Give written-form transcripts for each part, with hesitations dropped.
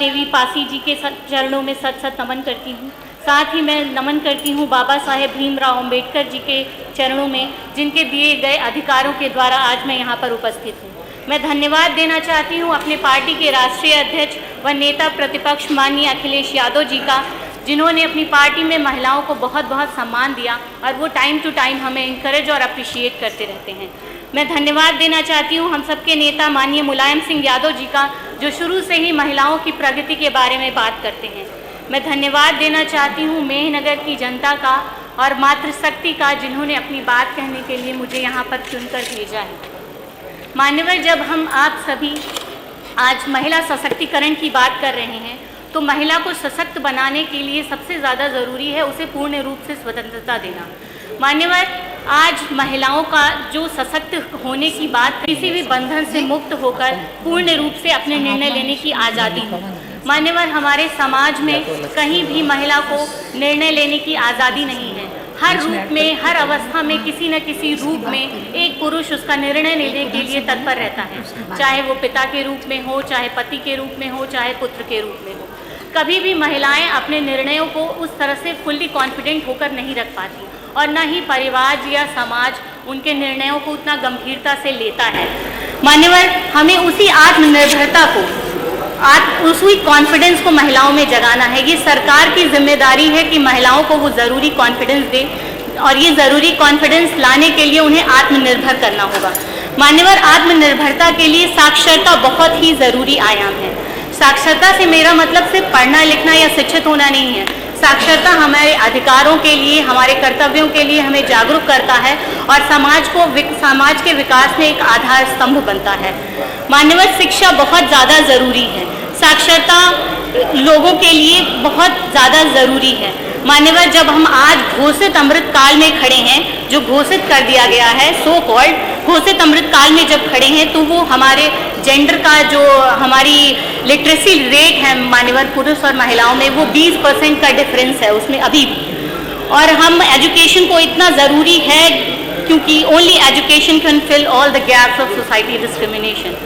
देवी पासी जी के चरणों में सत सत नमन करती हूँ। साथ ही मैं नमन करती हूँ बाबा साहेब भीमराव अंबेडकर जी के चरणों में, जिनके दिए गए अधिकारों के द्वारा आज मैं यहाँ पर उपस्थित हूँ। मैं धन्यवाद देना चाहती हूँ अपने पार्टी के राष्ट्रीय अध्यक्ष व नेता प्रतिपक्ष माननीय अखिलेश यादव जी का, जिन्होंने अपनी पार्टी में महिलाओं को बहुत बहुत सम्मान दिया और वो टाइम टू टाइम हमें इंकरेज और अप्रिशिएट करते रहते हैं। मैं धन्यवाद देना चाहती हूँ हम सबके नेता माननीय मुलायम सिंह यादव जी का, जो शुरू से ही महिलाओं की प्रगति के बारे में बात करते हैं। मैं धन्यवाद देना चाहती हूँ मेहनगर की जनता का और मातृशक्ति का, जिन्होंने अपनी बात कहने के लिए मुझे यहाँ पर चुनकर भेजा है। मान्यवर, जब हम आप सभी आज महिला सशक्तिकरण की बात कर रहे हैं तो महिला को सशक्त बनाने के लिए सबसे ज़्यादा ज़रूरी है उसे पूर्ण रूप से स्वतंत्रता देना। मान्यवर, आज महिलाओं का जो सशक्त होने की बात, किसी भी बंधन से मुक्त होकर पूर्ण रूप से अपने निर्णय लेने की आज़ादी हो। मान्यवर, हमारे समाज में कहीं भी महिला को निर्णय लेने की आज़ादी नहीं है। हर रूप में, हर अवस्था में किसी न किसी रूप में एक पुरुष उसका निर्णय लेने के लिए तत्पर रहता है, चाहे वो पिता के रूप में हो, चाहे पति के रूप में हो, चाहे पुत्र के रूप में हो। कभी भी महिलाएं अपने निर्णयों को उस तरह से फुल्ली कॉन्फिडेंट होकर नहीं रख पाती और न ही परिवार या समाज उनके निर्णयों को उतना गंभीरता से लेता है। मान्यवर, हमें उसी आत्मनिर्भरता को, उसी कॉन्फिडेंस को महिलाओं में जगाना है। ये सरकार की जिम्मेदारी है कि महिलाओं को वो ज़रूरी कॉन्फिडेंस दे और ये ज़रूरी कॉन्फिडेंस लाने के लिए उन्हें आत्मनिर्भर करना होगा। मान्यवर, आत्मनिर्भरता के लिए साक्षरता बहुत ही ज़रूरी आयाम है। साक्षरता से मेरा मतलब सिर्फ पढ़ना लिखना या शिक्षित होना नहीं है। साक्षरता हमारे अधिकारों के लिए, हमारे कर्तव्यों के लिए हमें जागरूक करता है और समाज के विकास में एक आधार स्तंभ बनता है। मान्यवर, शिक्षा बहुत ज़्यादा ज़रूरी है। साक्षरता लोगों के लिए बहुत ज़्यादा ज़रूरी है। मान्यवर, जब हम आज घोषित अमृत काल में खड़े हैं, जो घोषित कर दिया गया है, सो कॉल्ड घोषित अमृत काल में जब खड़े हैं, तो वो हमारे जेंडर का जो हमारी लिटरेसी रेट है मान्यवर, पुरुष और महिलाओं में, वो 20% का डिफरेंस है उसमें अभी भी। और हम एजुकेशन को इतना ज़रूरी है क्योंकि only education can fill all the gaps of society discrimination.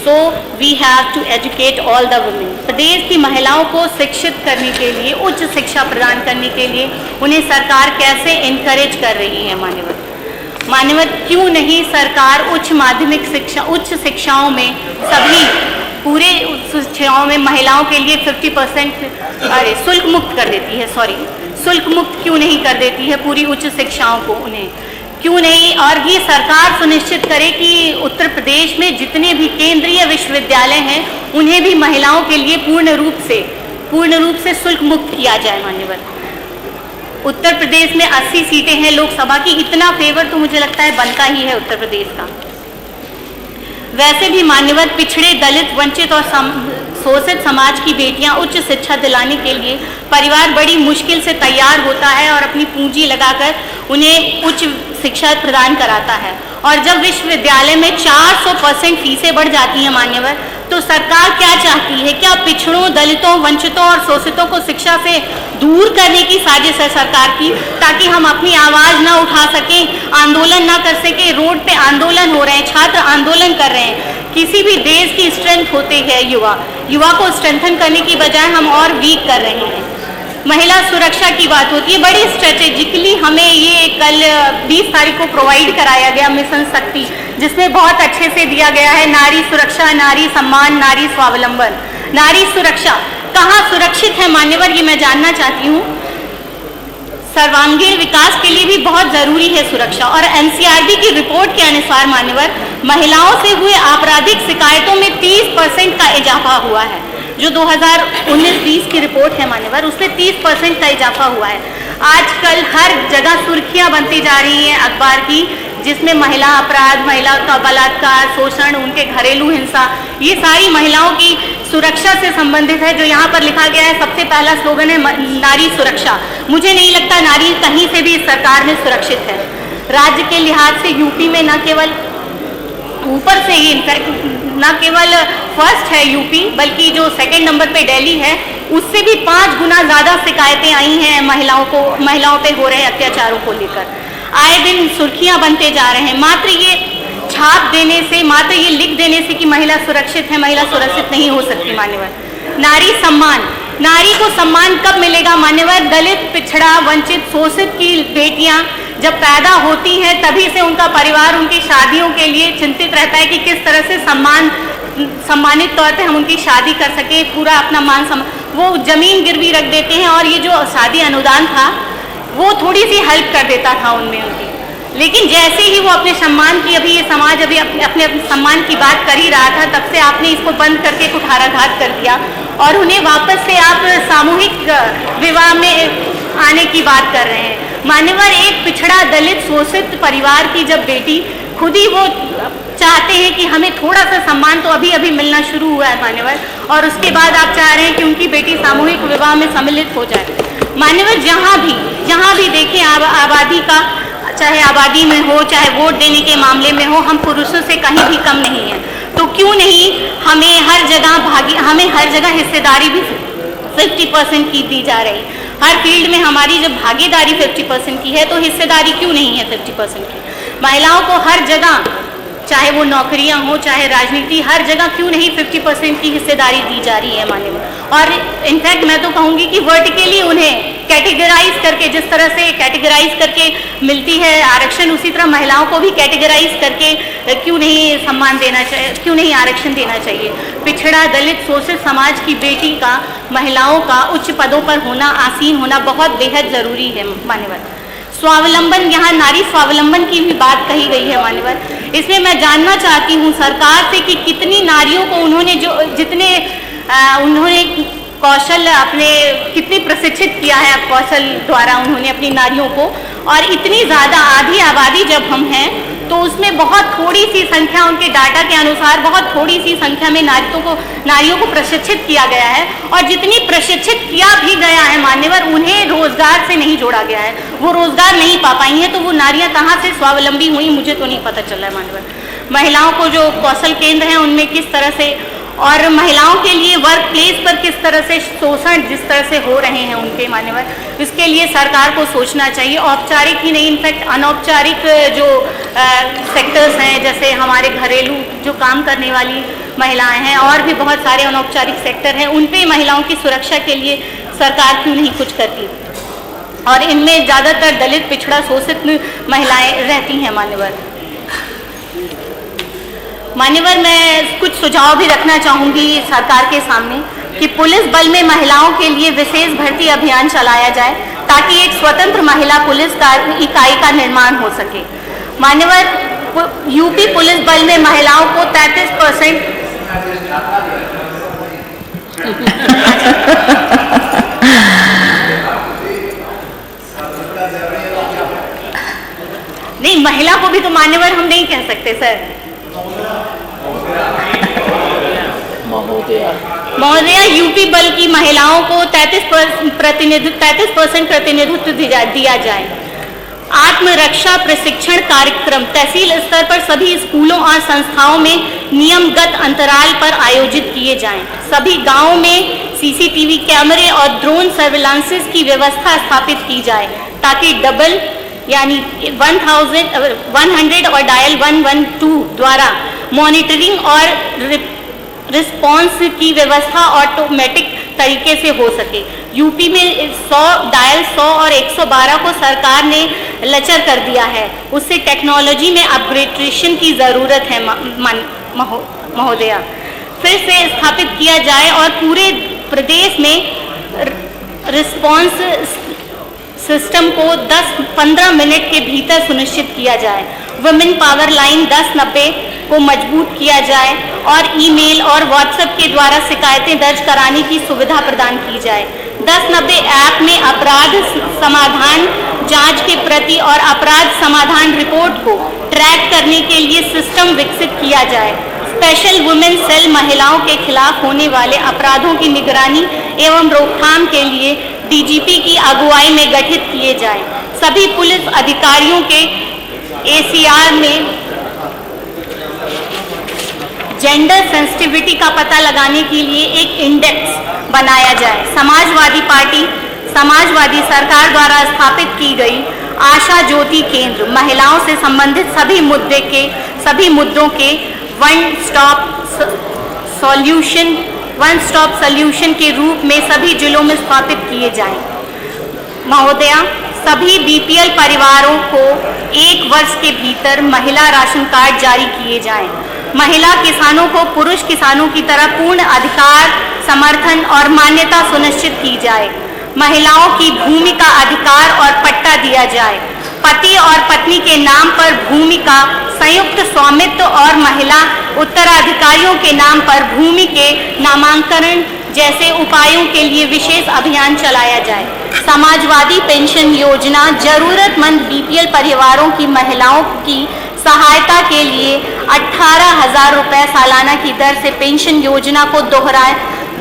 So we have to educate all the women. Pradesh की महिलाओं को शिक्षित करने के लिए, उच्च शिक्षा प्रदान करने के लिए उन्हें सरकार कैसे इनकरेज कर रही है। मान्यवर, क्यों नहीं सरकार उच्च माध्यमिक शिक्षा, उच्च शिक्षाओं में सभी पूरे शिक्षाओं में महिलाओं के लिए 50% शुल्क मुक्त कर देती है। शुल्क मुक्त क्यों नहीं कर देती है पूरी उच्च शिक्षाओं को? उन्हें क्यों नहीं? और ये सरकार सुनिश्चित करे कि उत्तर प्रदेश में जितने भी केंद्रीय विश्वविद्यालय हैं उन्हें भी महिलाओं के लिए पूर्ण रूप से शुल्क मुक्त किया जाए। मान्यवर, उत्तर प्रदेश में 80 सीटें हैं लोकसभा की, इतना फेवर तो मुझे लगता है बनता ही है उत्तर प्रदेश का। वैसे भी मान्यवर, पिछड़े, दलित, वंचित और शोषित समाज की बेटियां उच्च शिक्षा दिलाने के लिए परिवार बड़ी मुश्किल से तैयार होता है और अपनी पूंजी लगाकर उन्हें उच्च शिक्षा प्रदान कराता है। और जब विश्वविद्यालय में 400% फीसें बढ़ जाती हैं मान्यवर, तो सरकार क्या चाहती है? क्या पिछड़ों, दलितों, वंचितों और शोषितों को शिक्षा से दूर करने की साजिश है सरकार की, ताकि हम अपनी आवाज़ ना उठा सकें, आंदोलन ना कर सकें? रोड पे आंदोलन हो रहे हैं, छात्र आंदोलन कर रहे हैं। किसी भी देश की स्ट्रेंथ होते हैं युवा को स्ट्रेंथन करने की बजाय हम और वीक कर रहे हैं। महिला सुरक्षा की बात होती है, बड़ी स्ट्रेटेजिकली हमें ये कल 20 तारीख को प्रोवाइड कराया गया मिशन शक्ति, जिसमें बहुत अच्छे से दिया गया है नारी सुरक्षा, नारी सम्मान, नारी स्वावलंबन। नारी सुरक्षा कहाँ सुरक्षित है मान्यवर, ये मैं जानना चाहती हूँ। सर्वांगीण विकास के लिए भी बहुत ज़रूरी है सुरक्षा। और NCRB की रिपोर्ट के अनुसार मान्यवर, महिलाओं से हुए आपराधिक शिकायतों में 30% का इजाफा हुआ है। जो 2019-20 की रिपोर्ट है मान्यवर, उससे 30% का इजाफा हुआ है। आजकल हर जगह सुर्खियां बनती जा रही हैं अखबार की, जिसमें महिला अपराध, महिला का बलात्कार, शोषण, उनके घरेलू हिंसा, ये सारी महिलाओं की सुरक्षा से संबंधित है। जो यहाँ पर लिखा गया है, सबसे पहला स्लोगन है नारी सुरक्षा। मुझे नहीं लगता नारी कहीं से भी इस सरकार में सुरक्षित है। राज्य के लिहाज से यूपी में न केवल ऊपर से ही, न केवल फर्स्ट है यूपी, बल्कि जो सेकंड नंबर पे दिल्ली है, उससे भी 5 गुना ज़्यादा शिकायतें आई हैं महिलाओं पे हो रहे अत्याचारों को लेकर। आए दिन सुर्खियां बनते जा रहे हैं। मात्र ये छाप देने से, मात्र ये लिख देने से कि महिला सुरक्षित है, महिला सुरक्षित नहीं हो सकती मान्यवर। नारी सम्मान, नारी को सम्मान कब मिलेगा मान्यवर? दलित, पिछड़ा, वंचित, शोषित की बेटियां जब पैदा होती हैं तभी से उनका परिवार उनकी शादियों के लिए चिंतित रहता है कि किस तरह से सम्मानित तौर पे हम उनकी शादी कर सके, पूरा अपना मान सम्मान, वो जमीन गिरवी रख देते हैं। और ये जो शादी अनुदान था वो थोड़ी सी हेल्प कर देता था उनमें उनकी, लेकिन जैसे ही वो अपने सम्मान की, अभी ये समाज अभी अपने सम्मान की बात कर ही रहा था, तब से आपने इसको बंद करके कुठाराघात कर दिया और उन्हें वापस से आप सामूहिक विवाह में आने की बात कर रहे हैं। मान्यवर, एक पिछड़ा, दलित, शोषित परिवार की जब बेटी खुद ही वो चाहते हैं कि हमें थोड़ा सा सम्मान तो अभी अभी मिलना शुरू हुआ है मान्यवर, और उसके बाद आप चाह रहे हैं कि उनकी बेटी सामूहिक विवाह में सम्मिलित हो जाए। मान्यवर, जहाँ भी देखें आबादी का, चाहे आबादी में हो चाहे वोट देने के मामले में हो, हम पुरुषों से कहीं भी कम नहीं है। तो क्यों नहीं हमें हर जगह हिस्सेदारी भी 50% की दी जा रही? हर फील्ड में हमारी जब भागीदारी 50% की है तो हिस्सेदारी क्यों नहीं है 50% की? महिलाओं को हर जगह, चाहे वो नौकरियां हो चाहे राजनीति, हर जगह क्यों नहीं 50% की हिस्सेदारी दी जा रही है मान्यवर? और इनफैक्ट मैं तो कहूँगी कि वर्टिकली उन्हें कैटेगराइज करके, जिस तरह से कैटेगराइज करके मिलती है आरक्षण, उसी तरह महिलाओं को भी कैटेगराइज करके क्यों नहीं सम्मान देना चाहिए, क्यों नहीं आरक्षण देना चाहिए? पिछड़ा, दलित, शोषित समाज की बेटी का, महिलाओं का उच्च पदों पर होना, आसीन होना बहुत बेहद जरूरी है मान्यवर। स्वावलंबन, यहाँ नारी स्वावलंबन की भी बात कही गई है मान्यवर। इसमें मैं जानना चाहती हूँ सरकार से कि कितनी नारियों को उन्होंने उन्होंने कौशल अपने कितनी प्रशिक्षित किया है कौशल द्वारा उन्होंने अपनी नारियों को, और इतनी ज़्यादा आधी आबादी जब हम हैं तो उसमें बहुत थोड़ी सी संख्या, उनके डाटा के अनुसार बहुत थोड़ी सी संख्या में नारियों को प्रशिक्षित किया गया है, और जितनी प्रशिक्षित किया भी गया है मान्यवर, उन्हें रोजगार से नहीं जोड़ा गया है, वो रोजगार नहीं पा पाई हैं। तो वो नारियां कहाँ से स्वावलंबी हुई मुझे तो नहीं पता चल रहा है मान्यवर। महिलाओं को जो कौशल केंद्र हैं उनमें किस तरह से, और महिलाओं के लिए वर्क प्लेस पर किस तरह से शोषण जिस तरह से हो रहे हैं उनके मान्यवर, इसके लिए सरकार को सोचना चाहिए। औपचारिक ही नहीं, इनफैक्ट अनौपचारिक जो सेक्टर्स हैं, जैसे हमारे घरेलू जो काम करने वाली महिलाएं हैं, और भी बहुत सारे अनौपचारिक सेक्टर हैं, उन पे महिलाओं की सुरक्षा के लिए सरकार क्यों नहीं कुछ करती? और इनमें ज़्यादातर दलित, पिछड़ा, शोषित महिलाएं रहती हैं मान्यवर। मान्यवर, मैं कुछ सुझाव भी रखना चाहूँगी सरकार के सामने कि पुलिस बल में महिलाओं के लिए विशेष भर्ती अभियान चलाया जाए ताकि एक स्वतंत्र महिला पुलिस इकाई का निर्माण हो सके। मान्यवर, यूपी पुलिस बल में महिलाओं को 33% नहीं, महिला को भी तो मान्यवर हम नहीं कह सकते सर। महोदया, यूपी बल की महिलाओं को 33% प्रतिनिधित्व दिया जाए। आत्मरक्षा प्रशिक्षण कार्यक्रम तहसील स्तर पर सभी स्कूलों और संस्थाओं में नियमगत अंतराल पर आयोजित किए जाएं। सभी गांवों में सीसीटीवी कैमरे और ड्रोन सर्विलांसेस की व्यवस्था स्थापित की जाए ताकि डबल यानी 100 और डायल 112 द्वारा मॉनिटरिंग और रिस्पॉन्स की व्यवस्था ऑटोमेटिक तरीके से हो सके। यूपी में डायल 100 और 112 को सरकार ने लचर कर दिया है, उससे टेक्नोलॉजी में अपग्रेडेशन की ज़रूरत है महोदया। फिर से स्थापित किया जाए और पूरे प्रदेश में रिस्पॉन्स सिस्टम को 10-15 मिनट के भीतर सुनिश्चित किया जाए। वुमेन पावर लाइन 1090 को मजबूत किया जाए और ईमेल और व्हाट्सएप के द्वारा शिकायतें दर्ज कराने की सुविधा प्रदान की जाए। 1090 ऐप में अपराध समाधान जांच के प्रति और अपराध समाधान रिपोर्ट को ट्रैक करने के लिए सिस्टम विकसित किया जाए। स्पेशल वुमेन सेल महिलाओं के खिलाफ होने वाले अपराधों की निगरानी एवं रोकथाम के लिए डीजीपी की अगुवाई में गठित किए जाए। सभी पुलिस अधिकारियों के एसीआर में जेंडर सेंसिटिविटी का पता लगाने के लिए एक इंडेक्स बनाया जाए। समाजवादी सरकार द्वारा स्थापित की गई आशा ज्योति केंद्र महिलाओं से संबंधित सभी मुद्दों के one stop solution one stop solution के रूप में सभी जिलों में स्थापित किए जाएं। महोदया, सभी बीपीएल परिवारों को 1 वर्ष के भीतर महिला राशन कार्ड जारी किए जाएं। महिला किसानों को पुरुष किसानों की तरह पूर्ण अधिकार, समर्थन और मान्यता सुनिश्चित की जाए। महिलाओं की भूमि का अधिकार और पट्टा दिया जाए। पति और पत्नी के नाम पर भूमि का संयुक्त स्वामित्व और महिला उत्तराधिकारियों के नाम पर भूमि के नामांकन जैसे उपायों के लिए विशेष अभियान चलाया जाए। समाजवादी पेंशन योजना जरूरतमंद बीपीएल परिवारों की महिलाओं की सहायता के लिए 18,000 रुपये सालाना की दर से पेंशन योजना को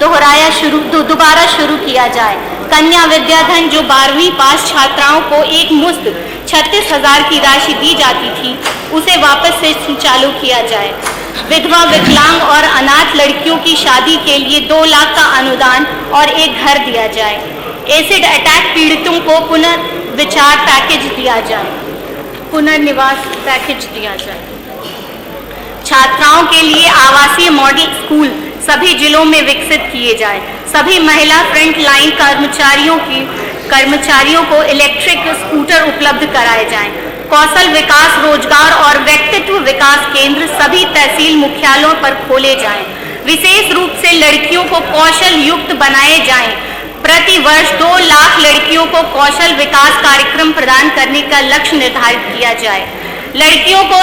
दोबारा शुरू किया जाए। कन्या विद्याधन जो 12वीं पास छात्राओं को एक मुश्त 36,000 की राशि दी जाती थी, उसे वापस से चालू किया जाए। विधवा, विकलांग और अनाथ लड़कियों की शादी के लिए 2 लाख का अनुदान और एक घर दिया जाए। एसिड अटैक पीड़ितों को पुनर्विचार पैकेज दिया जाए, पुनर्निवास पैकेज दिया जाए। छात्राओं के लिए आवासीय मॉडल स्कूल सभी जिलों में विकसित किए जाए। सभी महिला फ्रंट लाइन कर्मचारियों को इलेक्ट्रिक स्कूटर उपलब्ध कराए जाएं। कौशल विकास, रोजगार और व्यक्तित्व विकास केंद्र सभी तहसील मुख्यालयों पर खोले जाएं। विशेष रूप से लड़कियों को कौशल युक्त बनाए जाएं। प्रति वर्ष 2 लाख लड़कियों को कौशल विकास कार्यक्रम प्रदान करने का लक्ष्य निर्धारित किया जाए। लड़कियों को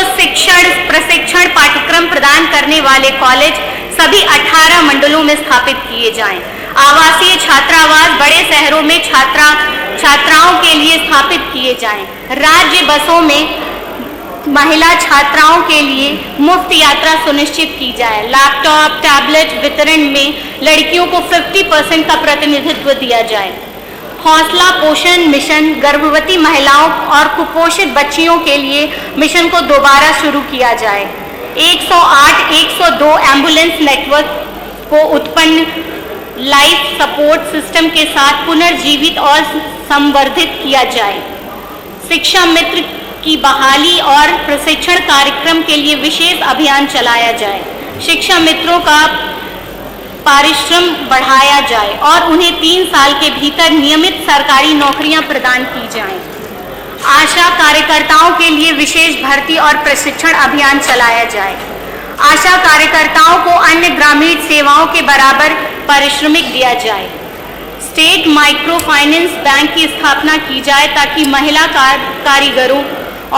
प्रशिक्षण पाठ्यक्रम प्रदान करने वाले कॉलेज सभी 18 मंडलों में स्थापित किए जाएं। आवासीय छात्रावास बड़े शहरों में छात्राओं के लिए स्थापित किए जाएं। राज्य बसों में महिला छात्राओं के लिए मुफ्त यात्रा सुनिश्चित की जाए। लैपटॉप, टैबलेट वितरण में लड़कियों को 50% का प्रतिनिधित्व दिया जाए। हौसला पोषण मिशन गर्भवती महिलाओं और कुपोषित बच्चियों के लिए मिशन को दोबारा शुरू किया जाए। 108, 102 एम्बुलेंस नेटवर्क को उत्पन्न लाइफ सपोर्ट सिस्टम के साथ पुनर्जीवित और संवर्धित किया जाए। शिक्षा मित्र की बहाली और प्रशिक्षण कार्यक्रम के लिए विशेष अभियान चलाया जाए। शिक्षा मित्रों का पारिश्रम बढ़ाया जाए और उन्हें 3 साल के भीतर नियमित सरकारी नौकरियां प्रदान की जाएं। आशा कार्यकर्ताओं के लिए विशेष भर्ती और प्रशिक्षण अभियान चलाया जाए। आशा कार्यकर्ताओं को अन्य ग्रामीण सेवाओं के बराबर पारिश्रमिक दिया जाए। स्टेट माइक्रो फाइनेंस बैंक की स्थापना की जाए ताकि महिला कारीगरों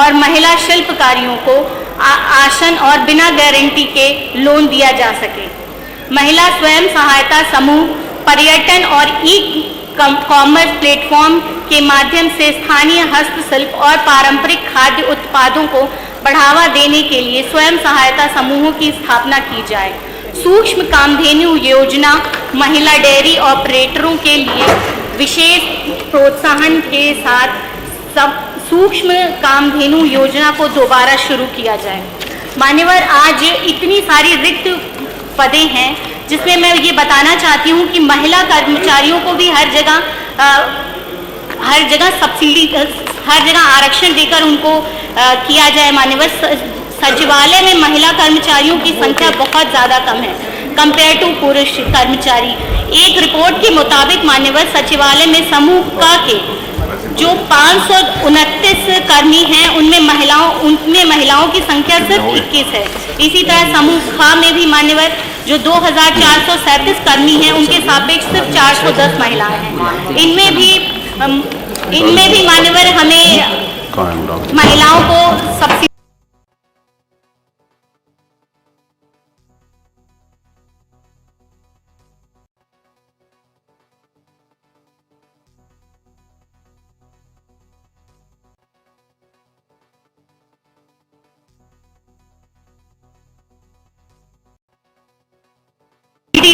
और महिला शिल्पकारियों को आसन और बिना गारंटी के लोन दिया जा सके। महिला स्वयं सहायता समूह पर्यटन और ई-कॉमर्स प्लेटफॉर्म के माध्यम से स्थानीय हस्तशिल्प और पारंपरिक खाद्य उत्पादों को बढ़ावा देने के लिए स्वयं सहायता समूहों की स्थापना की जाए। सूक्ष्म कामधेनु योजना महिला डेयरी ऑपरेटरों के लिए विशेष प्रोत्साहन के साथ सूक्ष्म कामधेनु योजना को दोबारा शुरू किया जाए। मान्यवर, आज इतनी सारी रिक्त पदें हैं जिसमें मैं ये बताना चाहती हूँ कि महिला कर्मचारियों को भी हर जगह सब्सिडी, हर जगह आरक्षण देकर उनको किया जाए। मान्यवर, सचिवालय में महिला कर्मचारियों की संख्या बहुत ज़्यादा कम है कंपेयर टू पुरुष कर्मचारी। एक रिपोर्ट के मुताबिक मान्यवर सचिवालय में समूह क के जो 529 कर्मी हैं उनमें महिलाओं की संख्या सिर्फ 21 है। इसी तरह समूह ख में भी मान्यवर जो 2437 कर्मी हैं उनके सापेक्ष सिर्फ 410 महिलाएं हैं। इनमें भी मान्यवर हमें महिलाओं को सब्सिडी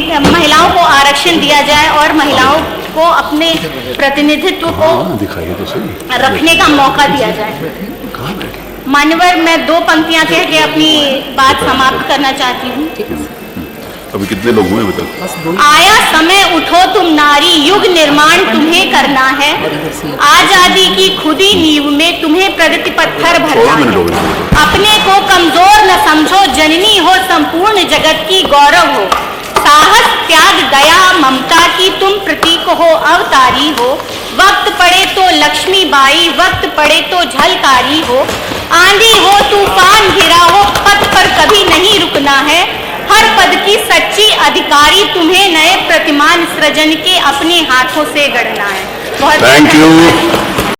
महिलाओं को आरक्षण दिया जाए और महिलाओं को अपने प्रतिनिधित्व को रखने का मौका दिया जाए। मान्यवर, मैं 2 पंक्तियां कह के अपनी बात समाप्त करना चाहती हूँ। अभी कितने लोग हुए अभी तक? आया समय उठो तुम नारी, युग निर्माण तुम्हें करना है। आजादी की खुदी नींव में तुम्हें प्रगति पत्थर भरना है। अपने को कमजोर न समझो, जननी हो संपूर्ण जगत की गौरव हो। साहस त्याग दया ममता की तुम प्रतीक हो, अवतारी हो। वक्त पड़े तो लक्ष्मी बाई, वक्त पड़े तो झलकारी हो। आंधी हो तूफान घिरा हो, पथ पर कभी नहीं रुकना है। हर पद की सच्ची अधिकारी, तुम्हें नए प्रतिमान सृजन के अपने हाथों से गढ़ना है। बहुत थैंक यू।